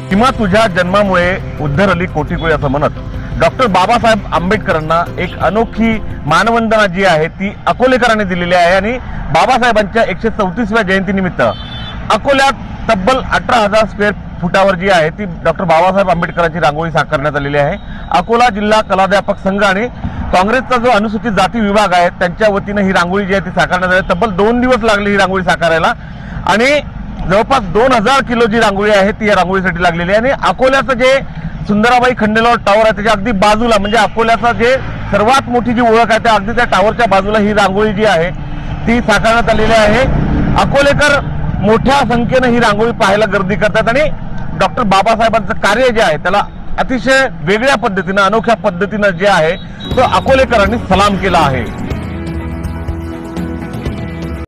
किंवा तुझ्या जन्मामुळे उद्धरली कोटी कोटी असं म्हणत डॉक्टर बाबासाहेब आंबेडकरांना एक अनोखी मानवंदना जी आहे ती अकोलेकरांनी दिलेली आहे। आणि बाबासाहेबांच्या 134व्या जयंतीनिमित्त अकोल्यात तब्बल 18,000 स्क्वेअर फुटावर जी आहे ती डॉक्टर बाबासाहेब आंबेडकरांची रांगोळी साकारण्यात आलेली आहे। अकोला जिल्हा कलाध्यापक संघ आणि काँग्रेसचा जो अनुसूचित जाती विभाग आहे त्यांच्या वतीने ही रांगोळी जी आहे ती साकारण्यात आली। तब्बल 2 दिवस लागले ही रांगोळी साकारायला आणि जवळपास 2000 किलो जी रांगोळी आहे ती या रांगोळीसाठी लागलेली आहे। आणि अकोल्याचं जे सुंदराबाई खंडेलवाल टावर आहे त्याच्या अगदी बाजूला म्हणजे अकोल्याचा जे सर्वात मोठी जी ओळख आहे त्या अगदी त्या टावरच्या बाजूला ही रांगोळी जी आहे ती साकारण्यात आलेली आहे। अकोलेकर मोठ्या संख्येने ही रांगोळी पाहायला गर्दी करतात आणि डॉक्टर बाबासाहेबांचं कार्य जे आहे त्याला अतिशय वेगळ्या पद्धतीने अनोख्या पद्धतीने जे आहे तो अकोलेकरांनी सलाम केला आहे।